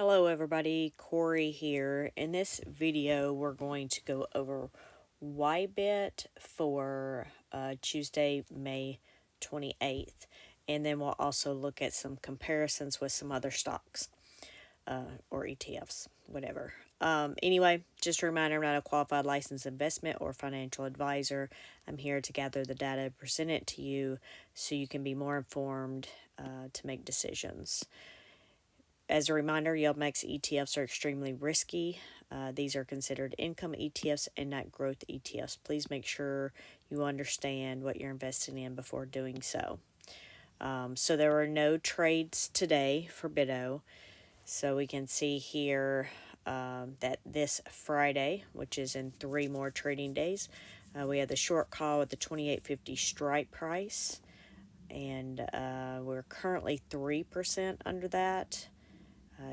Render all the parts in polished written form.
Hello everybody, Corey here. In this video we're going to go over YBIT for Tuesday, May 28th. And then we'll also look at some comparisons with some other stocks or ETFs, whatever. Anyway, just a reminder, I'm not a qualified licensed investment or financial advisor. I'm here to gather the data and present it to you so you can be more informed to make decisions. As a reminder, YieldMax ETFs are extremely risky. These are considered income ETFs and not growth ETFs. Please make sure you understand what you're investing in before doing so. So there were no trades today for BITO. So we can see here that this Friday, which is in 3 more trading days, we had the short call with the 28.50 strike price. And we're currently 3% under that.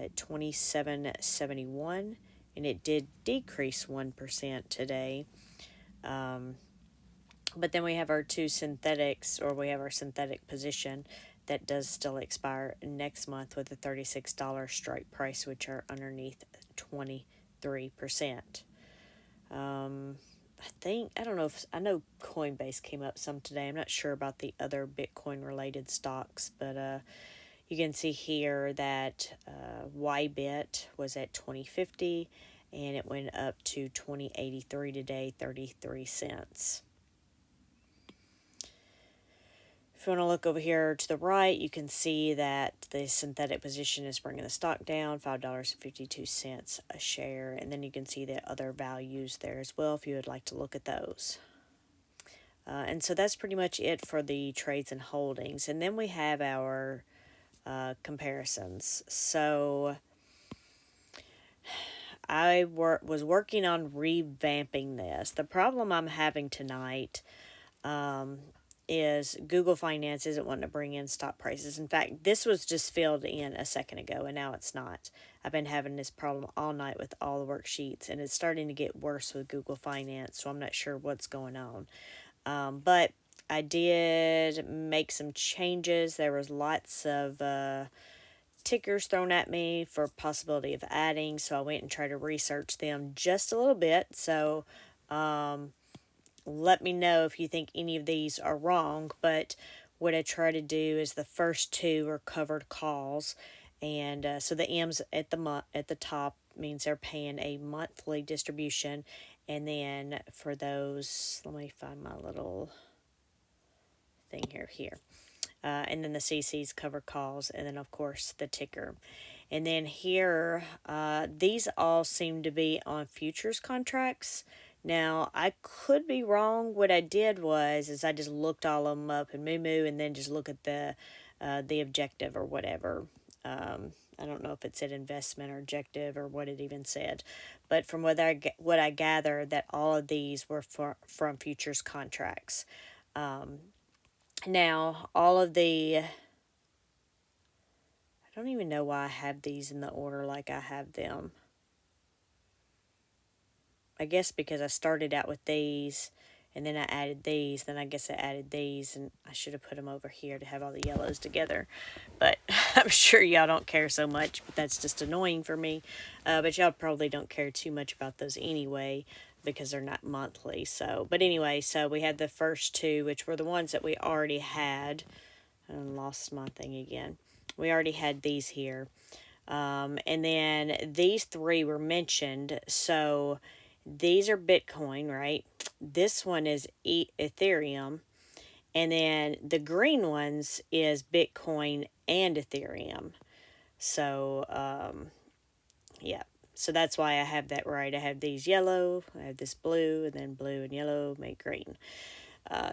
At 27.71, and it did decrease 1% today. But then we have our two synthetics, or we have our synthetic position that does still expire next month with a $36 strike price, which are underneath 23%. I don't know if, I know Coinbase came up some today. I'm not sure about the other Bitcoin related stocks, but you can see here that YBIT was at 20.50 and it went up to 20.83 today, 33 cents. If you want to look over here to the right, you can see that the synthetic position is bringing the stock down $5.52 a share, and then you can see the other values there as well if you would like to look at those. And so that's pretty much it for the trades and holdings. And then we have our comparisons. So I was working on revamping this. The problem I'm having tonight is Google Finance isn't wanting to bring in stock prices. In fact, this was just filled in a second ago, and now it's not. I've been having this problem all night with all the worksheets, and it's starting to get worse with Google Finance, so I'm not sure what's going on. But I did make some changes. There was lots of tickers thrown at me for possibility of adding, so I went and tried to research them just a little bit. So let me know if you think any of these are wrong. But what I try to do is the first two are covered calls, and so the M's at the top means they're paying a monthly distribution, and then for those, let me find my little thing here. And then the CC's cover calls, and then of course the ticker. And then here, these all seem to be on futures contracts. Now, I could be wrong. What I did is I just looked all of them up in Moo, and then just look at the objective or whatever. I don't know if it said investment or objective or what it even said. But from what I gathered, that all of these were from futures contracts. Now, all of I don't even know why I have these in the order like I have them. I guess because I started out with these, and then I added these, then I guess I added these, and I should have put them over here to have all the yellows together. But I'm sure y'all don't care so much, but that's just annoying for me. But y'all probably don't care too much about those anyway, because they're not monthly. So, but anyway, so we had the first two, which were the ones that we already had. I lost my thing again. We already had these here. And then these three were mentioned. So these are Bitcoin, right? This one is Ethereum. And then the green ones is Bitcoin and Ethereum. So, yeah. So that's why I have that right. I have these yellow, I have this blue, and then blue and yellow make green.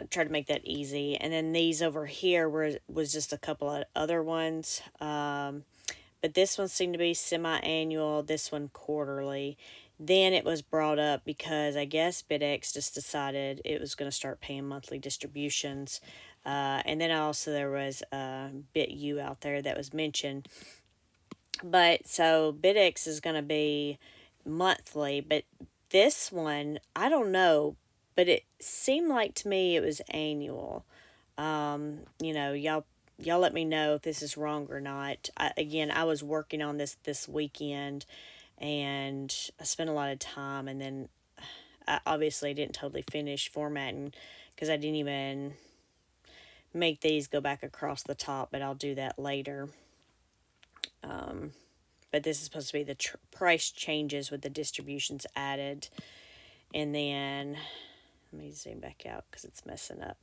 Try to make that easy. And then these over here was just a couple of other ones. But this one seemed to be semi-annual, this one quarterly. Then it was brought up because I guess BITX just decided it was going to start paying monthly distributions. And then also there was BITU out there that was mentioned. But so BITX is going to be monthly, but this one, I don't know, but it seemed like to me it was annual. Y'all y'all let me know if this is wrong or not. Again, I was working on this weekend, and I spent a lot of time, and then I obviously didn't totally finish formatting because I didn't even make these go back across the top, but I'll do that later. But this is supposed to be the price changes with the distributions added. And then, let me zoom back out because it's messing up.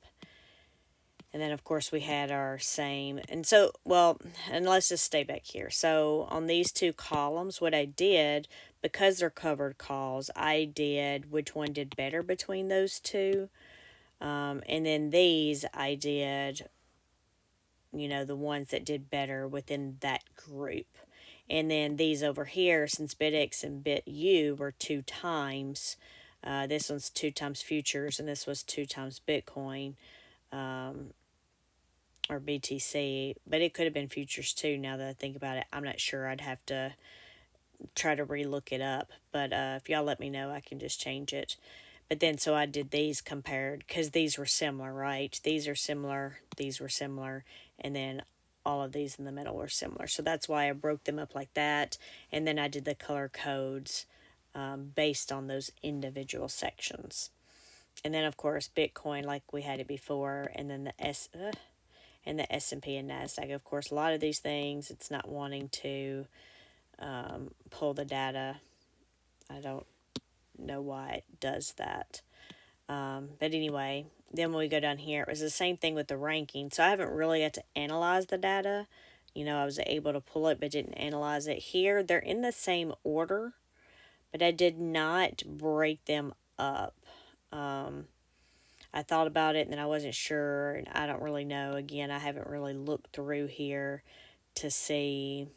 And then, of course, we had our same. And so, well, and let's just stay back here. So, on these two columns, what I did, because they're covered calls, I did which one did better between those two. And then these, I did, the ones that did better within that group. And then these over here, since BITX and BITU were 2 times, this one's 2 times futures, and this was 2 times Bitcoin, or BTC, but it could have been futures too, now that I think about it. I'm not sure. I'd have to try to relook it up, but if y'all let me know, I can just change it. But then, so I did these compared, because these were similar, right? These are similar, these were similar, and then all of these in the middle were similar. So that's why I broke them up like that. And then I did the color codes based on those individual sections. And then, of course, Bitcoin, like we had it before, and then the S&P and NASDAQ. Of course, a lot of these things, it's not wanting to pull the data. I don't know why it does that. But anyway, then when we go down here, it was the same thing with the ranking. So I haven't really got to analyze the data. I was able to pull it, but didn't analyze it. Here, they're in the same order, but I did not break them up. I thought about it, and then I wasn't sure, and I don't really know. Again, I haven't really looked through here to see,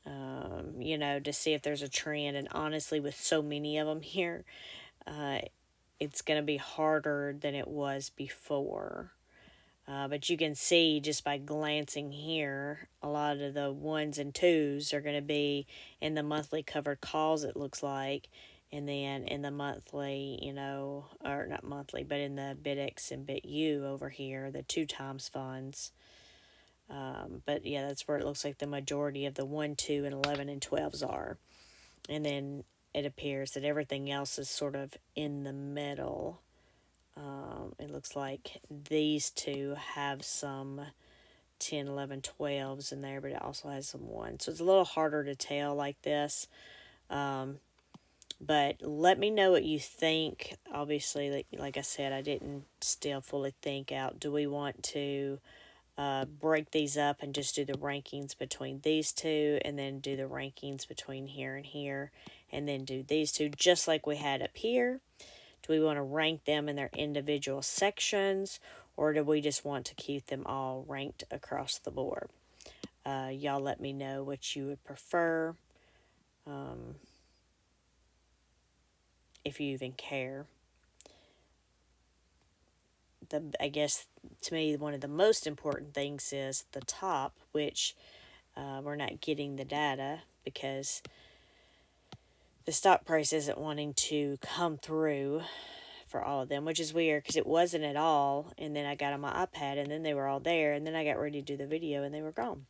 to see if there's a trend. And honestly, with so many of them here, it's going to be harder than it was before. But you can see just by glancing here, a lot of the 1s and 2s are going to be in the monthly covered calls, it looks like. And then in the monthly, or not monthly, but in the BITX and BITU over here, the 2 times funds. But yeah, that's where it looks like the majority of the 1, 2, and 11 and 12s are. And then it appears that everything else is sort of in the middle. It looks like these two have some 10, 11, 12s in there, but it also has some 1s. So it's a little harder to tell like this. But let me know what you think. Obviously, like I said, I didn't still fully think out. Do we want to break these up and just do the rankings between these two, and then do the rankings between here and here, and then do these two just like we had up here? Do we want to rank them in their individual sections, or do we just want to keep them all ranked across the board? Y'all let me know what you would prefer, if you even care. I guess, to me, one of the most important things is the top, which we're not getting the data because the stock price isn't wanting to come through for all of them, which is weird because it wasn't at all. And then I got on my iPad, and then they were all there, and then I got ready to do the video, and they were gone.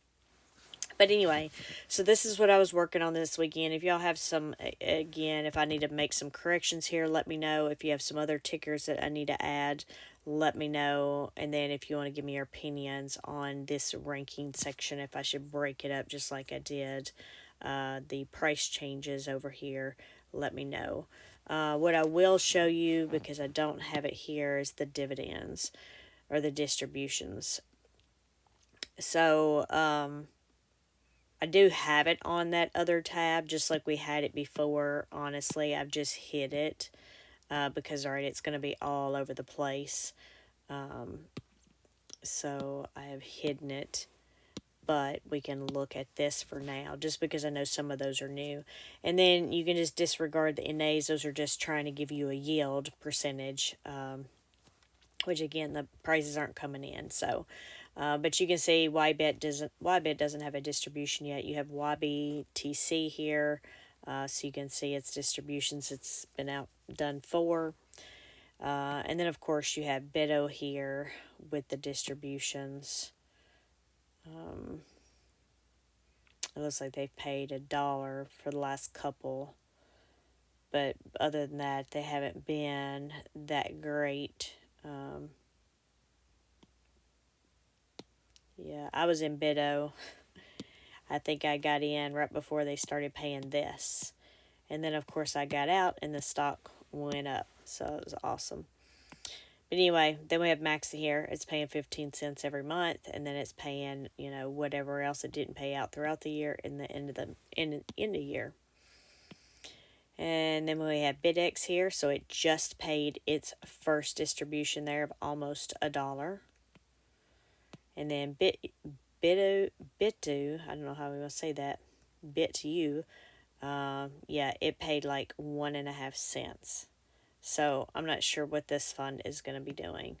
But anyway, so this is what I was working on this weekend. If y'all have some, again, if I need to make some corrections here, let me know. If you have some other tickers that I need to add, let me know. And then if you want to give me your opinions on this ranking section, if I should break it up just like I did the price changes over here, let me know. What I will show you, because I don't have it here, is the dividends or the distributions. So, I do have it on that other tab, just like we had it before. Honestly, I've just hid it because, all right, it's going to be all over the place. So I have hidden it, but we can look at this for now, just because I know some of those are new. And then you can just disregard the NAs. Those are just trying to give you a yield percentage, which, again, the prices aren't coming in. So, but you can see YBIT doesn't have a distribution yet. You have YBTC here, so you can see its distributions. It's been done for. And then, of course, you have BITO here with the distributions. It looks like they've paid $1 for the last couple. But other than that, they haven't been that great. Yeah, I was in BITO. I think I got in right before they started paying this. And then, of course, I got out and the stock went up. So it was awesome. But anyway, then we have MAXI here. It's paying 15 cents every month, and then it's paying, whatever else it didn't pay out throughout the year in the end of the year. And then we have BITX here, so it just paid its first distribution there of almost $1. And then BITU, I don't know how we want to say that, BITU, yeah, it paid like 1.5 cents. So I'm not sure what this fund is going to be doing.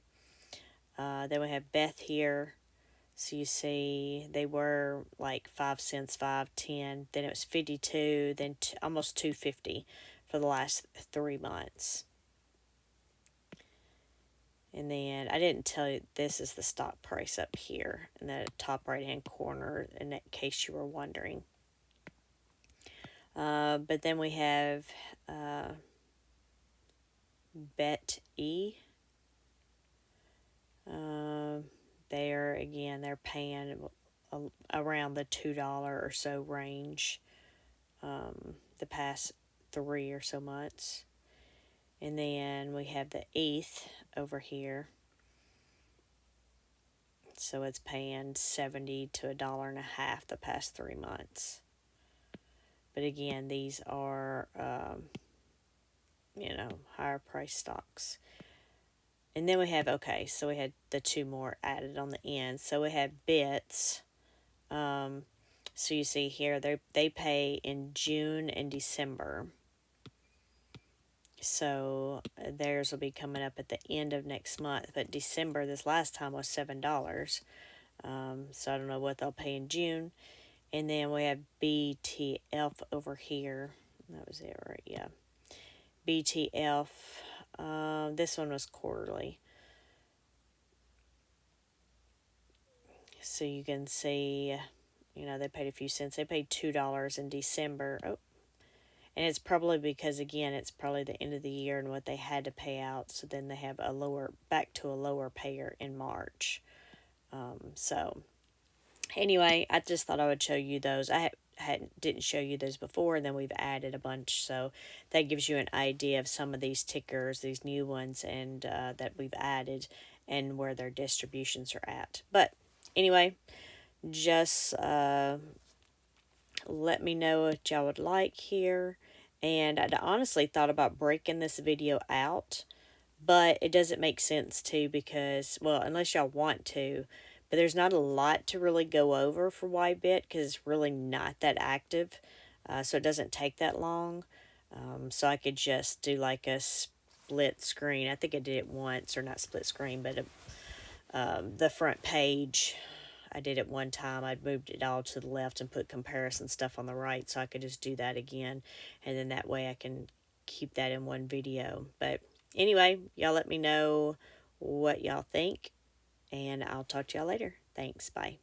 Then we have BETH here. So you see they were like 5 cents, 5.10. Then it was 52. Then almost 2.50 for the last 3 months. And then I didn't tell you, this is the stock price up here in the top right hand corner, in case you were wondering. But then we have BETE. They're paying around the $2 or so range the past 3 or so months. And then we have the ETH over here. So it's paying 70 to $1.50 the past 3 months. But again, these are, higher price stocks. And then we have, so we had the 2 more added on the end. So we have BITs. So you see here, they pay in June and December. So theirs will be coming up at the end of next month. But December, this last time, was $7. So I don't know what they'll pay in June. And then we have BTF over here. That was it, right? Yeah. BTF. This one was quarterly. So you can see, they paid a few cents. They paid $2 in December. Oh, and it's probably because, again, it's probably the end of the year and what they had to pay out. So then they have back to a lower payer in March. So anyway, I just thought I would show you those. I didn't show you those before, and then we've added a bunch. So that gives you an idea of some of these tickers, these new ones, and that we've added and where their distributions are at. But anyway, just let me know what y'all would like here. And I honestly thought about breaking this video out, but it doesn't make sense to, because, well, unless y'all want to, but there's not a lot to really go over for YBIT because it's really not that active. So it doesn't take that long. So I could just do like a split screen. I think I did it once, or not split screen, but the front page, I did it one time. I'd moved it all to the left and put comparison stuff on the right, so I could just do that again. And then that way I can keep that in one video. But anyway, y'all let me know what y'all think, and I'll talk to y'all later. Thanks. Bye.